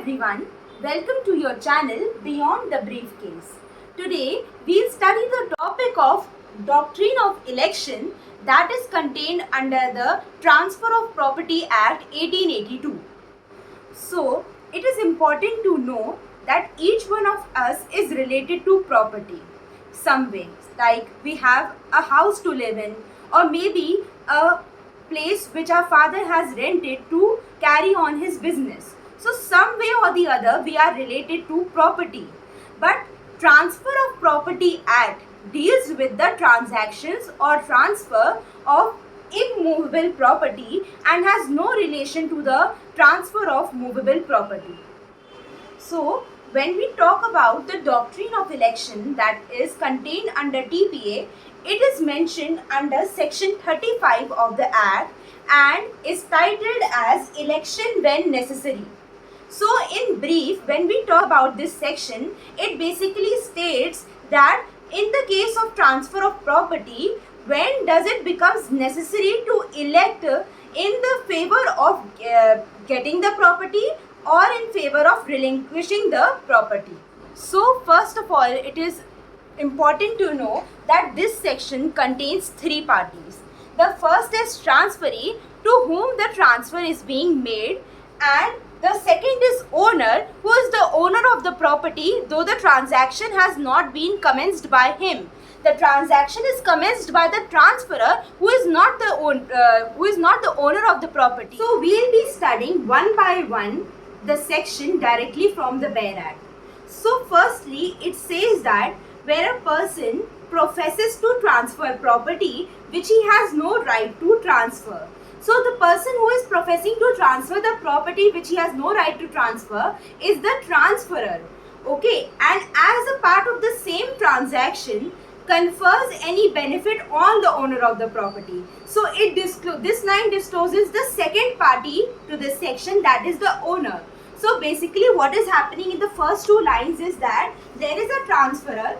everyone, welcome to your channel Beyond the Briefcase. Today we'll study the topic of Doctrine of Election that is contained under the Transfer of Property Act 1882. So, it is important to know that each one of us is related to property some way. Like we have a house to live in, or maybe a place which our father has rented to carry on his business. So some way or the other we are related to property. But Transfer of Property Act deals with the transactions or transfer of immovable property and has no relation to the transfer of movable property. So, when we talk about the doctrine of election that is contained under TPA, it is mentioned under section 35 of the Act and is titled as Election When Necessary. So, in brief, when we talk about this section, it basically states that in the case of transfer of property, when does it becomes necessary to elect in the favor of getting the property or in favor of relinquishing the property. So first of all, it is important to know that this section contains three parties. The first is transferee, to whom the transfer is being made, and the second is owner, who is the owner of the property though the transaction has not been commenced by him. The transaction is commenced by the transferor who is not the owner of the property. So we will be studying one by one the section directly from the Bare Act. So firstly, it says that where a person professes to transfer property which he has no right to transfer. So the person who is professing to transfer the property which he has no right to transfer is the transferor. Okay, and as a part of the same transaction, confers any benefit on the owner of the property. So this line discloses the second party to this section, that is the owner. So basically what is happening in the first two lines is that there is a transferor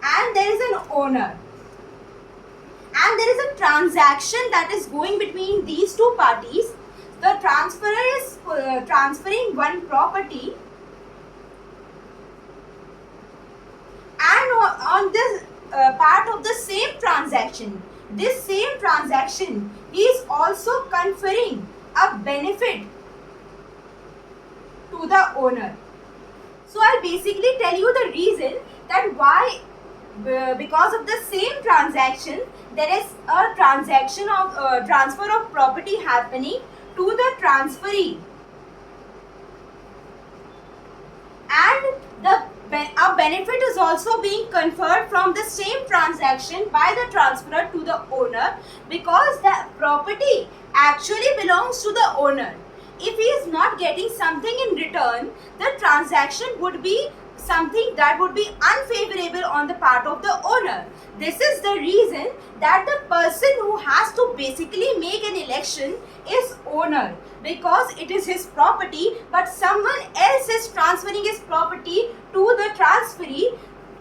and there is an owner. And there is a transaction that is going between these two parties. The transferor is transferring one property, and on this part of the same transaction, this same transaction is also conferring a benefit to the owner. So I'll basically tell you the reason that why, because of the same transaction, there is a transaction of transfer of property happening to the transferee, and a benefit is also being conferred from the same transaction by the transferor to the owner, because the property actually belongs to the owner. If he is not getting something in return, the transaction would be something that would be unfavorable on the part of the owner. This is the reason that the person who has to basically make an election is owner, because it is his property, but someone else is transferring his property to the transferee.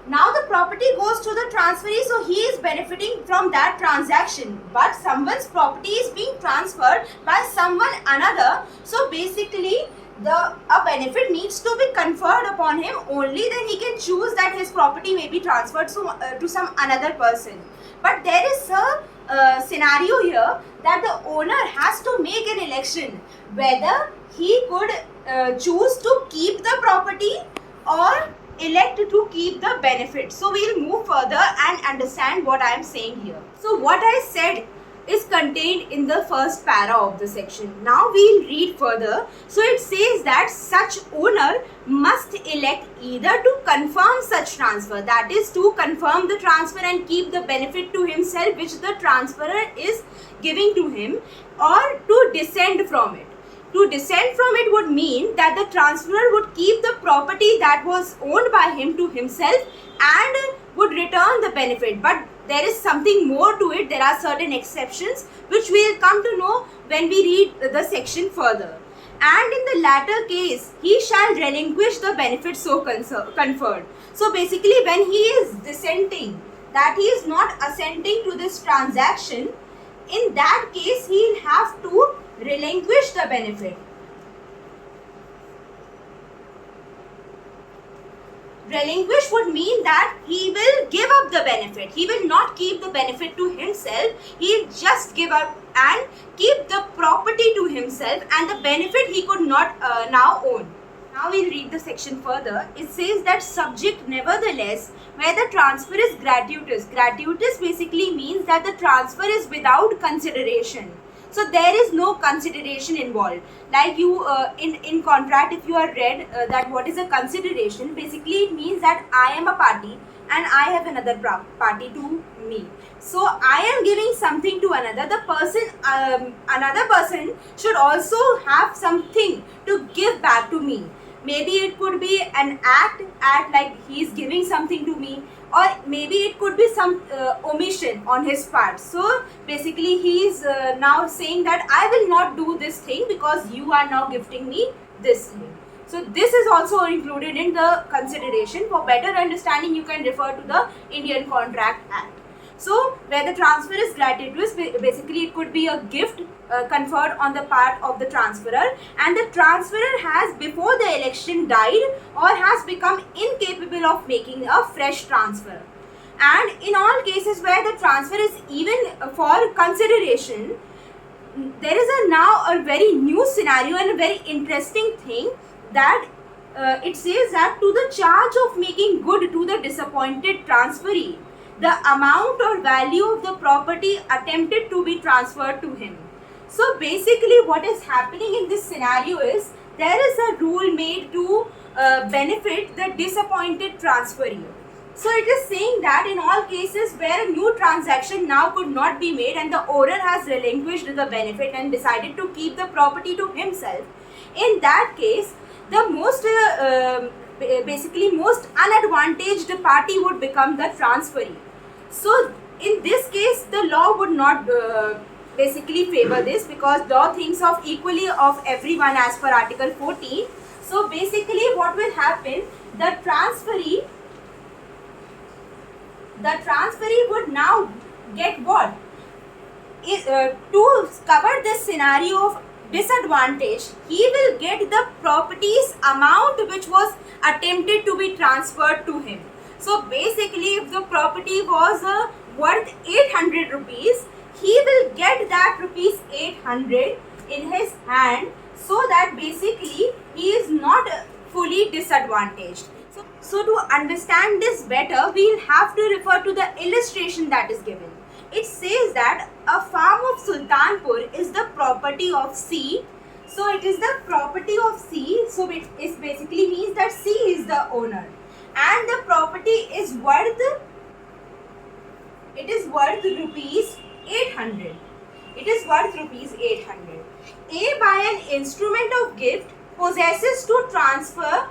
Now the property goes to the transferee, so he is benefiting from that transaction, but someone's property is being transferred by someone another. So basically a benefit needs to be conferred upon him, only then he can choose that his property may be transferred to some another person. But there is a scenario here that the owner has to make an election whether he could choose to keep the property or elect to keep the benefit. So we'll move further and understand what I am saying here. So what I said is contained in the first para of the section. Now we'll read further. So it says that such owner must elect either to confirm such transfer, that is to confirm the transfer and keep the benefit to himself which the transferor is giving to him, or to dissent from it. To dissent from it would mean that the transferor would keep the property that was owned by him to himself and would return the benefit. But there is something more to it. There are certain exceptions which we will come to know when we read the section further. And in the latter case, he shall relinquish the benefit so conferred. So basically when he is dissenting, that he is not assenting to this transaction, in that case he will have to relinquish the benefit. Relinquish would mean that he will give up the benefit. He will not keep the benefit to himself. He'll just give up and keep the property to himself, and the benefit he could not now own. Now we'll read the section further. It says that subject nevertheless where the transfer is gratuitous. Gratuitous basically means that the transfer is without consideration. So there is no consideration involved. Like you in contract, if you are read that what is a consideration, basically it means that I am a party and I have another party to me. So I am giving something to another. The person, another person should also have something to give back to me. Maybe it could be an act like he is giving something to me, or maybe it could be some omission on his part. So basically he is now saying that I will not do this thing because you are now gifting me this thing. So this is also included in the consideration. For better understanding, you can refer to the Indian Contract Act. So where the transfer is gratuitous, basically it could be a gift conferred on the part of the transferor, and the transferor has before the election died or has become incapable of making a fresh transfer. And in all cases where the transfer is even for consideration, there is now a very new scenario and a very interesting thing that it says that to the charge of making good to the disappointed transferee the amount or value of the property attempted to be transferred to him. So basically what is happening in this scenario is there is a rule made to benefit the disappointed transferee. So it is saying that in all cases where a new transaction now could not be made and the owner has relinquished the benefit and decided to keep the property to himself, in that case the most basically most unadvantaged party would become the transferee. So in this case the law would not basically favor this, because law thinks of equally of everyone as per Article 14. So basically what will happen, the transferee would now get what? To cover this scenario of disadvantage, he will get the property's amount which was attempted to be transferred to him. So basically if the property was worth 800 rupees, he will get that rupees 800 in his hand, so that basically he is not fully disadvantaged. So to understand this better, we will have to refer to the illustration that is given. It says that a farm of Sultanpur is the property of C. So it is the property of C. So it basically means that C is the owner, and the property is worth rupees 800. It is worth rupees 800. A by an instrument of gift professes to transfer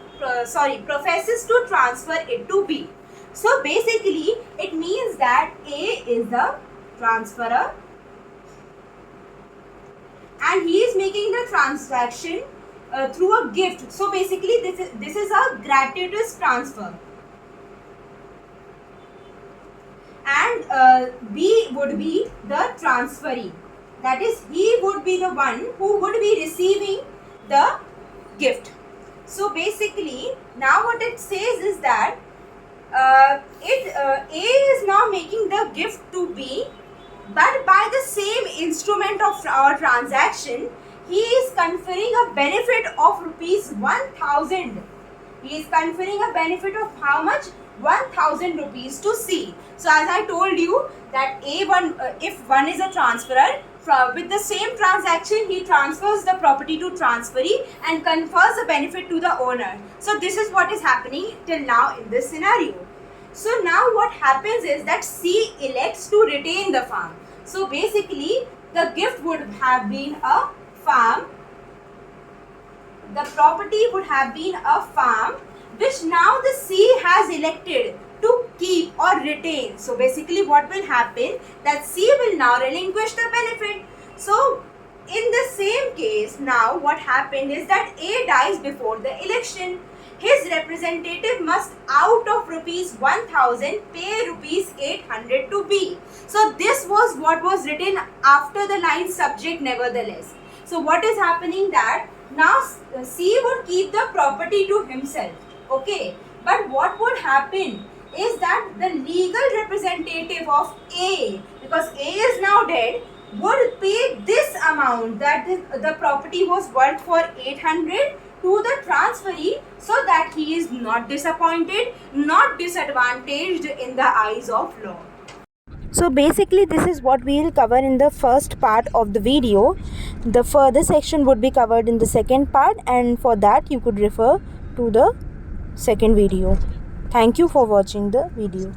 it to B. So basically it means that A is the transferor and he is making the transaction through a gift. So basically this is a gratuitous transfer, and B would be the transferee, that is he would be the one who would be receiving the gift. So basically now what it says is that A is now making the gift to B, but by the same instrument of our transaction he is conferring a benefit of rupees 1000. He is conferring a benefit of how much? 1000 rupees to C. So as I told you that A1, if one is a transferor, with the same transaction he transfers the property to transferee and confers a benefit to the owner. So this is what is happening till now in this scenario. So now what happens is that C elects to retain the farm. So basically the gift would have been a farm. The property would have been a farm which now the C has elected to keep or retain. So basically what will happen, that C will now relinquish the benefit. So in the same case, now what happened is that A dies before the election. His representative must out of rupees 1000 pay rupees 800 to B. So this was what was written after the line subject nevertheless. So what is happening that now C would keep the property to himself. Okay. But what would happen is that the legal representative of A, because A is now dead, would pay this amount that the property was worth for 800 to the transferee, so that he is not disappointed, not disadvantaged in the eyes of law. So basically this is what we will cover in the first part of the video. The further section would be covered in the second part, and for that you could refer to the second video. Thank you for watching the video.